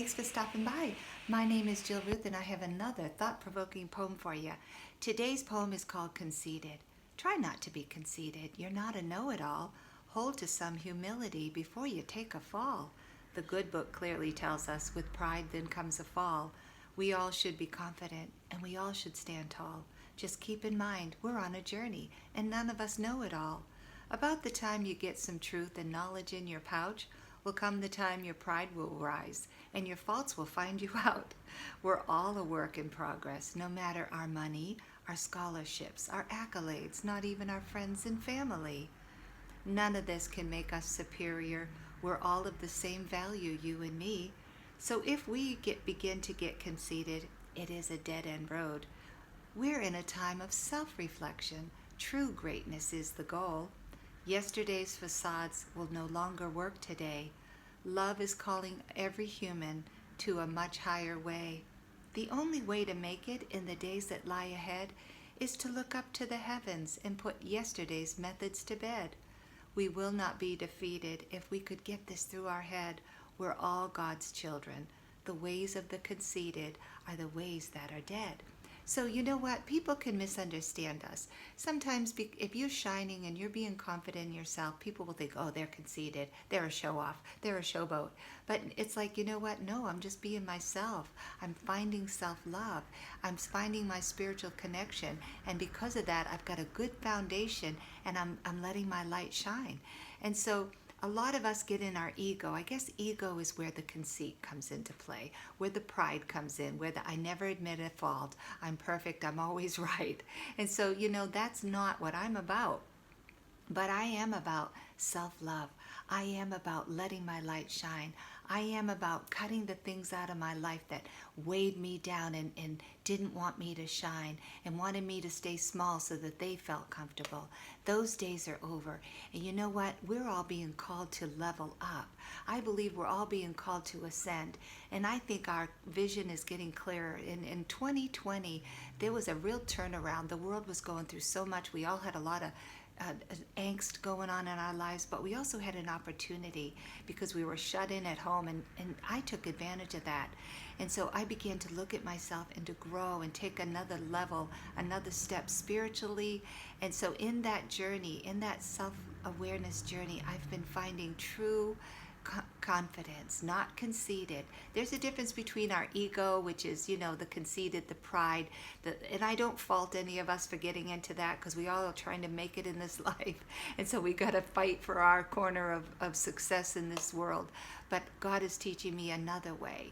Thanks for stopping by. My name is Jill Ruth, and I have another thought provoking poem for you. Today's poem is called Conceited. Try not to be conceited. You're not a know it all. Hold to some humility before you take a fall. The good book clearly tells us with pride then comes a fall. We all should be confident, and we all should stand tall. Just keep in mind, we're on a journey, and none of us know it all. About the time you get some truth and knowledge in your pouch, will come the time your pride will rise and your faults will find you out. We're all a work in progress, no matter our money, our scholarships, our accolades, not even our friends and family. None of this can make us superior. We're all of the same value, you and me. So if we begin to get conceited, it is a dead end road. We're in a time of self reflection. True greatness is the goal. Yesterday's facades will no longer work today. Love is calling every human to a much higher way. The only way to make it in the days that lie ahead is to look up to the heavens and put yesterday's methods to bed. We will not be defeated if we could get this through our head. We're all God's children. The ways of the conceited are the ways that are dead. So you know what? People can misunderstand us. Sometimes if you're shining and you're being confident in yourself, people will think, oh, they're conceited. They're a show-off. They're a showboat. But it's like, you know what? No, I'm just being myself. I'm finding self-love. I'm finding my spiritual connection. And because of that, I've got a good foundation and I'm letting my light shine. And so a lot of us get in our ego. I guess ego is where the conceit comes into play, where the pride comes in, where I never admit a fault. I'm perfect. I'm always right. And so, that's not what I'm about. But I am about self-love. I am about letting my light shine. I am about cutting the things out of my life that weighed me down and didn't want me to shine and wanted me to stay small so that they felt comfortable. Those days are over. And you know what? We're all being called to level up. I believe we're all being called to ascend. And I think our vision is getting clearer. In 2020, there was a real turnaround. The world was going through so much. We all had a lot of angst going on in our lives, but we also had an opportunity because we were shut in at home, and I took advantage of that. And so I began to look at myself and to grow and take another level, another step spiritually. And so in that journey, in that self-awareness journey, I've been finding true confidence, not conceited. There's a difference between our ego, which is, the conceited, the pride, and I don't fault any of us for getting into that because we all are trying to make it in this life. And so we got to fight for our corner of success in this world. But God is teaching me another way.